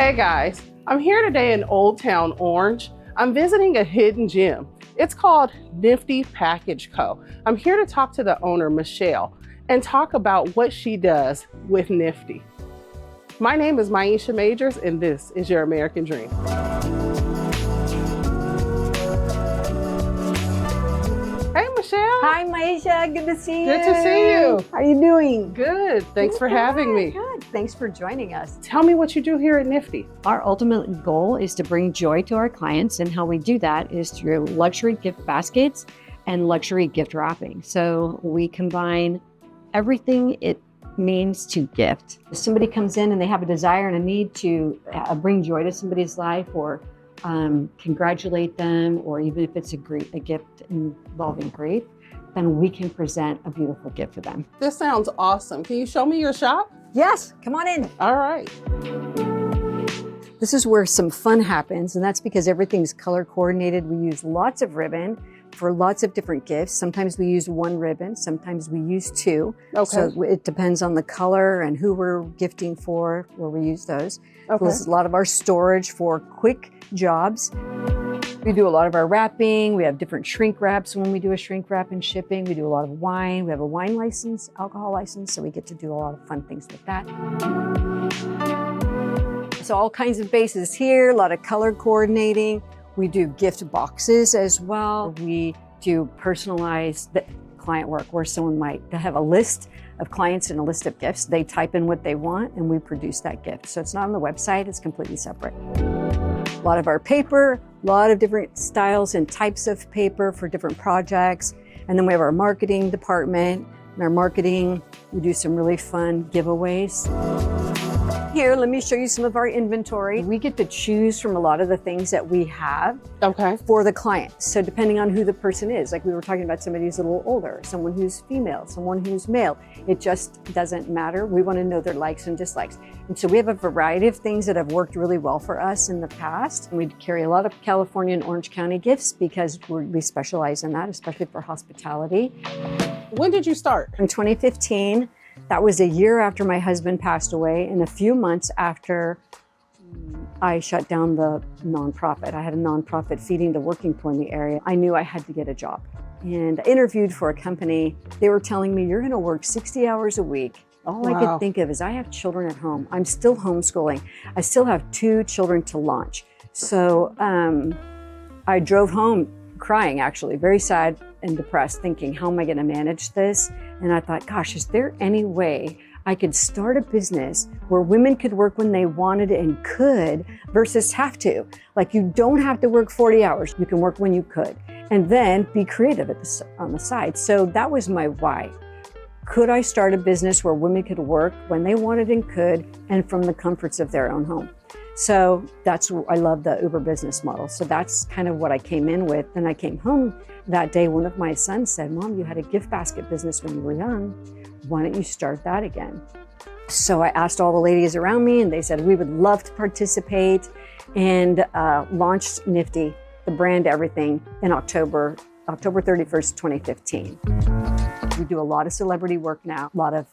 Hey guys, I'm here today in Old Town Orange. I'm visiting a hidden gem. It's called Nifty Package Co. I'm here to talk to the owner, Michelle, and talk about what she does with Nifty. My name is Maisha Majors, and this is Your American Dream. Hey, Michelle. Hi, Maisha. Good to see you. Good to see you. How are you doing? Good. Thanks for having me. Good. Thanks for joining us. Tell me what you do here at Nifty. Our ultimate goal is to bring joy to our clients, and how we do that is through luxury gift baskets and luxury gift wrapping. So we combine everything it means to gift. If somebody comes in and they have a desire and a need to bring joy to somebody's life, or congratulate them, or even if it's a gift involving grief, then we can present a beautiful gift for them. This sounds awesome. Can you show me your shop? Yes, come on in. All right. This is where some fun happens, and that's because everything's color coordinated. We use lots of ribbon for lots of different gifts. Sometimes we use one ribbon, sometimes we use two. Okay. So it depends on the color and who we're gifting for, where we use those. Okay. This is a lot of our storage for quick jobs. We do a lot of our wrapping. We have different shrink wraps when we do a shrink wrap and shipping. We do a lot of wine. We have a wine license, alcohol license, so we get to do a lot of fun things with that. So all kinds of bases here, a lot of color coordinating. We do gift boxes as well. We do personalized client work where someone might have a list of clients and a list of gifts. They type in what they want and we produce that gift. So it's not on the website, it's completely separate. A lot of our paper, a lot of different styles and types of paper for different projects. And then we have our marketing department. In our marketing, we do some really fun giveaways. Here, let me show you some of our inventory. We get to choose from a lot of the things that we have for the client. So depending on who the person is, like we were talking about somebody who's a little older, someone who's female, someone who's male, it just doesn't matter. We want to know their likes and dislikes. And so we have a variety of things that have worked really well for us in the past. And we carry a lot of California and Orange County gifts because we specialize in that, especially for hospitality. When did you start? In 2015. That was a year after my husband passed away and a few months after I shut down the nonprofit. I had a nonprofit feeding the working poor in the area. I knew I had to get a job. And I interviewed for a company. They were telling me, you're gonna work 60 hours a week. All I could think of is I have children at home. I'm still homeschooling. I still have 2 children to launch. So I drove home crying, actually, very sad and depressed, thinking, how am I going to manage this? And I thought, gosh, is there any way I could start a business where women could work when they wanted and could versus have to? Like, you don't have to work 40 hours. You can work when you could, and then be creative on the side. So that was my why. Could I start a business where women could work when they wanted and could, and from the comforts of their own home? So I love the Uber business model. So that's kind of what I came in with. And I came home that day, one of my sons said, Mom, you had a gift basket business when you were young. Why don't you start that again? So I asked all the ladies around me and they said, we would love to participate, and launched Nifty, the brand, everything, in October 31st, 2015. We do a lot of celebrity work now, a lot of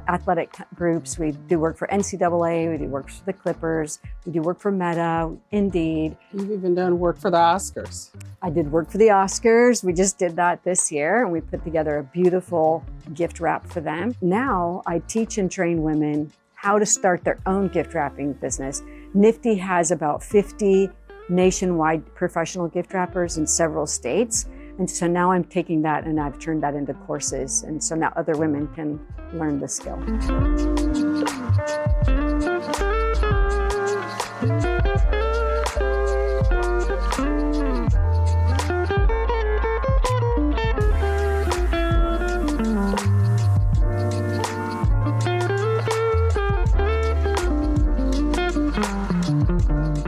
athletic groups. We do work for NCAA, we do work for the Clippers, we do work for Meta, Indeed. You've even done work for the Oscars. I did work for the Oscars. We just did that this year, and we put together a beautiful gift wrap for them. Now I teach and train women how to start their own gift wrapping business. Nifty has about 50 nationwide professional gift wrappers in several states. And so now I'm taking that and I've turned that into courses. And so now other women can learn the skill.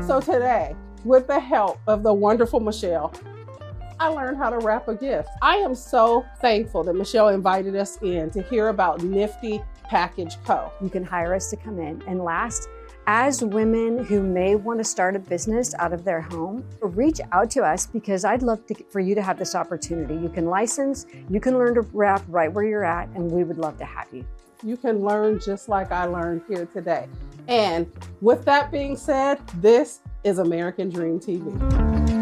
So today, with the help of the wonderful Michelle, I learned how to wrap a gift. I am so thankful that Michelle invited us in to hear about Nifty Package Co. You can hire us to come in and last As women who may want to start a business out of their home, reach out to us because I'd love for you to have this opportunity. You can license, you can learn to wrap right where you're at, and we would love to have you. You can learn just like I learned here today. And with that being said, this is American Dream TV.